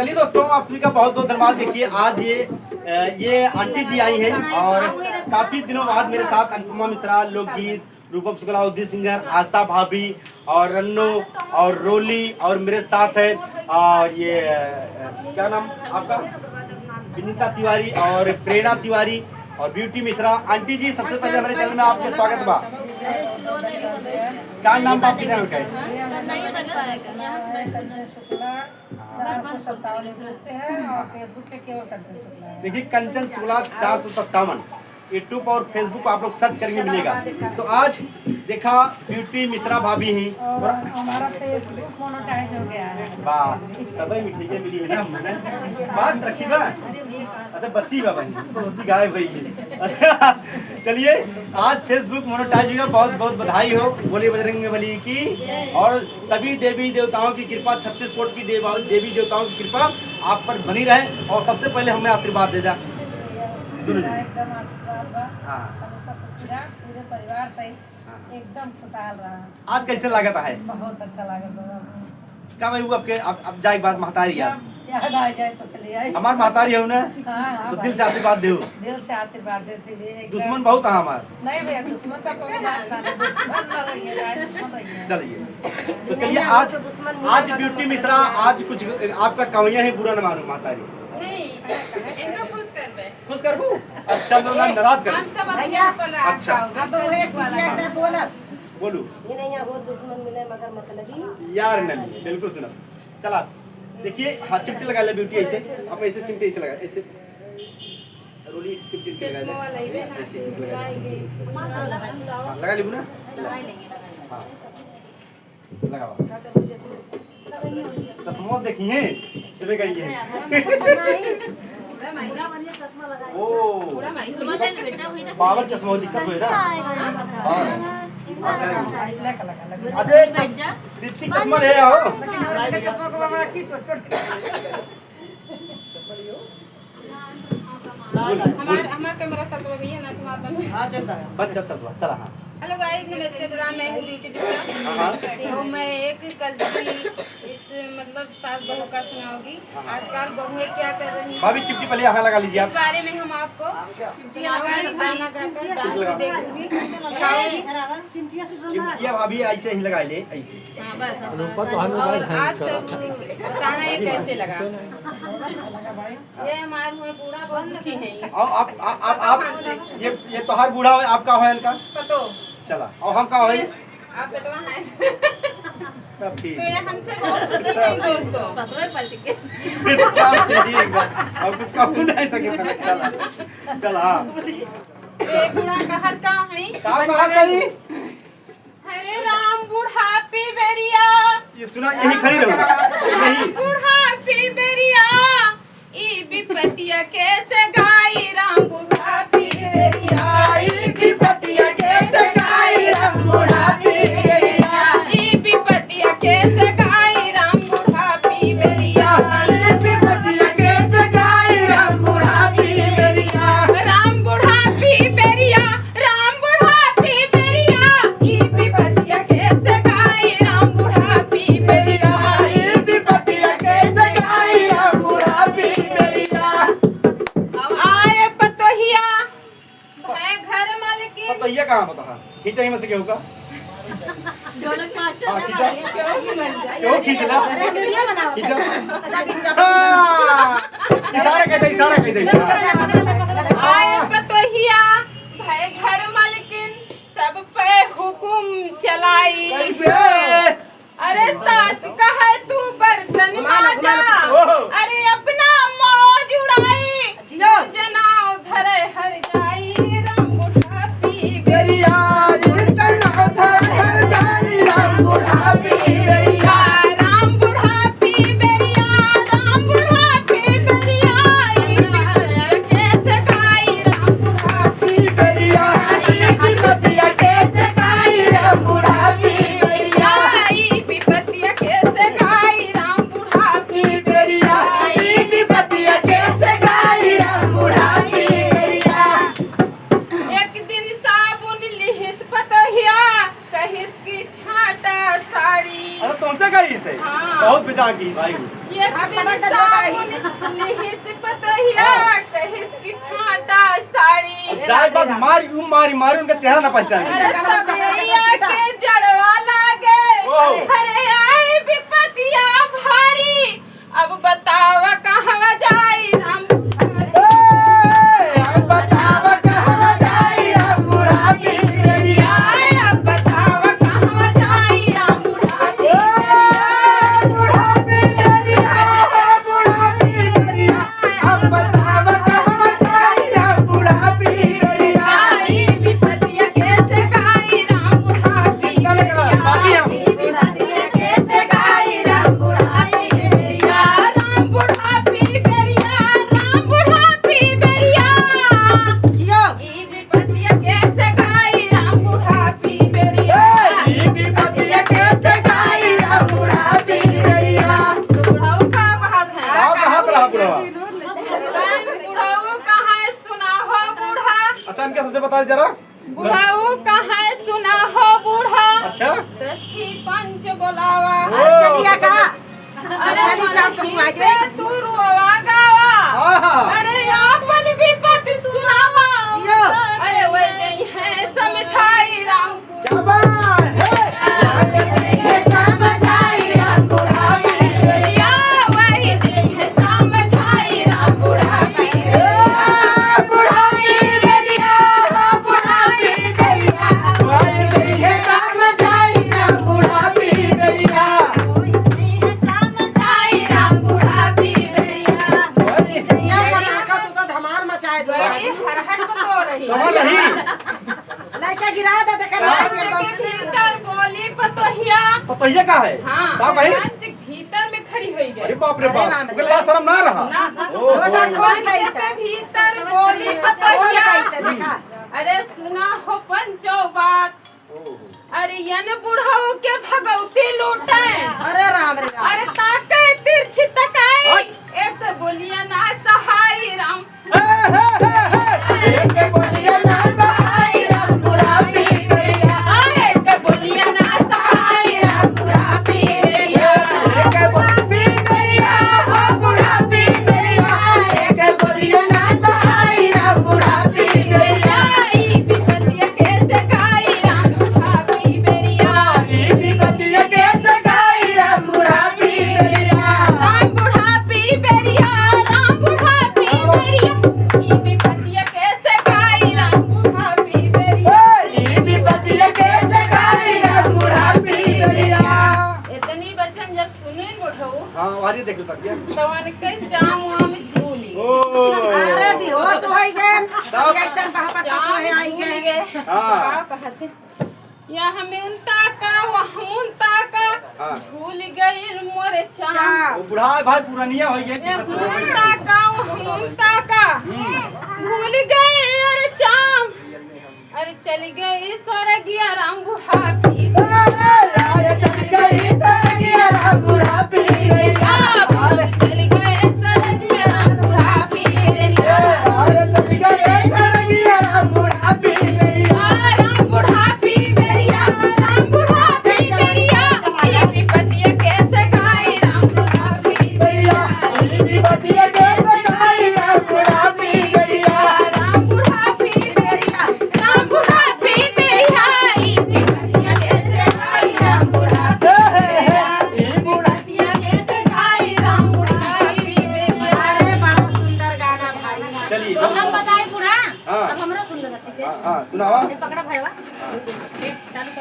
चलिए दोस्तों, आप सभी का बहुत बहुत धन्यवाद। देखिए आज ये आंटी जी आई हैं और काफी दिनों बाद मेरे साथ अनुपमा मिश्रा, लोकगीत, रूपम शुक्ला, उदित सिंगर, आशा भाभी और रन्नू और रोली और मेरे साथ है और ये क्या नाम आपका, विनीता तिवारी और प्रेरणा तिवारी और ब्यूटी मिश्रा। आंटी जी सबसे पहले हमारे चैनल में आपका स्वागत बा। क्या नाम आपके चैनल का है? देखिए कंचन शुक्ला 457 यूट्यूब और फेसबुक आप लोग सर्च करेंगे मिलेगा। तो आज देखा ब्यूटी मिश्रा भाभी हैं और हमारा फेसबुक मोनेटाइज हो गया है। वाह, तभी मिठाई मिली है ना हमने बात रखी बा। अच्छा बच्ची बाबा तो बच्ची गायब हुई है। चलिए आज फेसबुक मोनेटाइज हुआ, बहुत बहुत बधाई हो। बोले बजरंगबली की और सभी देवी देवताओं की कृपा, 36 कोट की देवी देवताओं की कृपा आप पर बनी रहे और सबसे पहले हमें आशीर्वाद दे जा। एकदम आशीर्वाद बा। हाँ। हमेशा सुखी रहा, पूरे परिवार सहित एकदम खुशहाल रहा। आज कैसे लागत है? बहुत अच्छा लगा। क्या भाई वो आपके अब जाए बात महतारी यार याद आ जाए तो चले आए। हमार महतारी है ना, हाँ, तो दिल से आशीर्वाद दे। दिल से आशीर्वाद देते हुए। दुश्मन बहुत है हमार। नहीं भैया, दुश्मन का कोई बात नहीं, दुश्मन ना रहिए, दुश्मन रहिए। चलिए तो चलिए आज ब्यूटी मिश्रा आज कुछ आपका कवैया है, बुरा न मानो महतारी। खुश कर बू। अच्छा लोग नाराज कर। अच्छा बोलू दुश्मन मिले मगर मतलब यार नहीं बिल्कुल सुना। चला देखिए हाँ चिमटी लगा ले ब्यूटी, ऐसे आप ऐसे चिमटी ऐसे लगा, ऐसे रोली चिमटी ऐसे लगा ले, ऐसे लगा ले ना, हाँ लगाओ। चश्मा देखिए चले गई है। ओ बाबा चश्मा दिक्कत हुई ना। अरे ऋतिक चश्मा ले आओ। हमारा कैमरा चलता भी है ना तुम्हारा? हाँ चलता है, बस चलता चला। हाँ हेलो गाइस, नमस्ते प्रणाम, मैं हूँ ब्यूटी मिश्रा। तो मैं एक कल की इस मतलब सास बहू का सुनाऊंगी। आजकल बहुएं क्या कर रही हैं, भाभी चिमटी पहले यहाँ लगा लीजिए इस आप। बारे में हम आपको गाना गाकर डांस भी देखूंगी। चिमटिया भाभी ऐसे ही लगा ले, ऐसे। और आप सब बताना ये कैसे लगा। ये हमारे हुए बूढ़ा बहुत दुखी है। और आप ये तोहार बूढ़ा है, आपका है इनका पतो चला और हम का है आप बेटवा हैं। तब ठीक। तो ये हमसे बहुत दुखी है दोस्तों। क्या ठीक है, अब कुछ कहू नहीं सके चला चला। ये बूढ़ा कहत का है, क्या कहा कहीं हरे राम बुढ़ापी बेरिया, ये सुना, यही खड़ी रहो यही। बुढ़ापी बेरिया ई विपतिया कैसे गाई, राम बुढ़ापी बेरिया ई विपतिया कैसे गाई, राम बुढ़ापी बेरिया ई विपतिया कैसे गाई, राम बुढ़ापी बेरिया ई विपतिया कैसे गाई, राम बुढ़ापी बेरिया राम बुढ़ापी बेरिया, राम बुढ़ापी बेरिया ई विपतिया कैसे गाई, राम बुढ़ापी बेरिया ई विपतिया कैसे गाई, राम बुढ़ापी बेरिया। आए पतोहिया है घर मालकिन। तो ये कहाँ बता खींचा ही में से केहू का हाँ खींचा क्यों खींचला खींचा इशारा कह दे आए पतोहिया है घर मालकिन, सब पे हुकुम चलाई। अरे सास कहे तू बर्तन माजा, अरे अपना मौज उड़ाई, जनाव धरे हर जाई, राम बुढ़ापी बेरिया राम बुढ़ापी बेरिया राम बुढ़ापी बेरिया, राम बुढ़ापी बेरिया ई विपतिया कैसे गाई, राम बुढ़ापी बेरिया ई विपतिया कैसे गाई, राम बुढ़ापी बेरिया ई विपतिया कैसे एक दिन साबुन लिहिस पतहिया कहिस की छाटा साड़ी जाए बात मारी उनका चेहरा ना पहचान। अरे तबैया के जड़वा लागे अरे आई विपतिया भारी अब बताव कहाँ जाई राम अब बताव कहाँ जाई राम बुढ़ापी बेरिया। अब बताव कहाँ जाई राम बुढ़ापी बुढ़ापी बेरिया बुढ़ापी बेरिया। अब बताव कहाँ जाई राम बुढ़ापी बेरिया। आई विपतिया के जगाई राम बुढ़ापी चल करा बाकी हम कैसे गाई राम बुढ़ाई बेरिया। राम बुढ़ापी बेरिया राम बुढ़ापी बेरिया जियो ई विपतिया कैसे गाई राम बुढ़ापी बेरिया विपतिया कैसे गाई राम बुढ़ापी बेरिया। बुढ़ाऊ का बात है गाँव का हाथ रहा बुढ़वा। बुढ़ाऊ कहाँ है सुना हो बूढ़ा अच्छा इनके सबसे बता जरा। बुढ़ाऊ कहाँ है सुना हो बूढ़ा अच्छा दृष्टि पंच बोलावा चलिया का अरे चली चाप के मुँह से तू रोवा गावा हाँ अरे अपन विपत्ति सुनावा जियो। अरे वो नहीं है समझाई राम क्या बात है। समझाई राम बुढ़ाई बेरिया वही नहीं है समझाई राम बुढ़ापी बुढ़ापी बेरिया बुढ़ापी बेरिया। समझाई राम बुढ़ाई बेरिया। समझाई राम बुढ़ापी बेरिया ये बना का तो धमाल मचाए दो। बड़ी हरहर को तो रही कहाँ रही? लड़का गिरा दे देखा के भीतर बोली पतोहिया पतोहिया का है? हाँ का भाई? मंच भीतर में खड़ी हुई अरे है बाप रे बाप। अरे उनके लाज शर्म ना रहा। ओहो। मंच के भीतर बोली पतोहिया देखा अरे सुना हो पंचो बात अरे यन बुढ़ाऊ के भगवती लूटे अरे राम रे राम। अरे ताके तिरछी तकाई एक तो बोलिया ना सहाय राम एक बोलिया ना सहाय राम बुढ़ापी बेरिया। एक तो बोलिया ना सहाय राम बुढ़ापी बेरिया एक बुढ़ापी बेरिया बुढ़ापी बेरिया। एक बोलिया ना सहाय राम बुढ़ापी बेरिया। ई विपतिया कैसे गाई राम बुढ़ापी बेरिया विपतिया कैसे गाई राम बुढ़ापी बेरिया। राम बुढ़ापी बेरिया राम बुढ़ापी बेरिया ई विपतिया कैसे गाई राम बुढ़ापी बेरिया विपतिया कैसे गाई राम बुढ़ापी बेरिया। इतनी बचन जब सुने बुढ़ऊ हाँ वारी देख लो क्या। तो उनके जाम वाम झूली अरे बेहोश हो गए तब? ऐसा पापा जाम में आई झूल गए गए हाँ। का कहते या हमें उनता का वहमुनता का हाँ। भूल गई मोरे चाम चाप। वो बुढ़ा भाई पुरानिया हो गया। मुंता का मुंता का भूल गए अरे चाम अरे चल गए स्वर्गीय राम बुढ़ापी चल गई सरगिया राम बुढ़ापी बेरिया। चल गए स्वर्गीय राम बुढ़ापी चल गई सरगिया राम बुढ़ापी बेरिया। राम बुढ़ापी बेरिया राम बुढ़ापी बेरिया ये विपत्तियाँ कैसे गाई राम बुढ़ापी बेरिया। विपतिया कैसे गाई राम बुढ़ापी बेरिया। राम बुढ़ापी बेरिया राम बुढ़ापी बेरिया ये विपत्तियाँ कैसे गाई राम बुढ़ापी दिया कैसे गाई राम बुढ़ाई बेरिया। अरे बड़ा सुंदर गाना भाई। चलिए तो हम बताए बूढ़ा हाँ। अब हमरा सुन लेना ठीक है हाँ सुनावा। ये पकड़ा भाईवा चालू कर।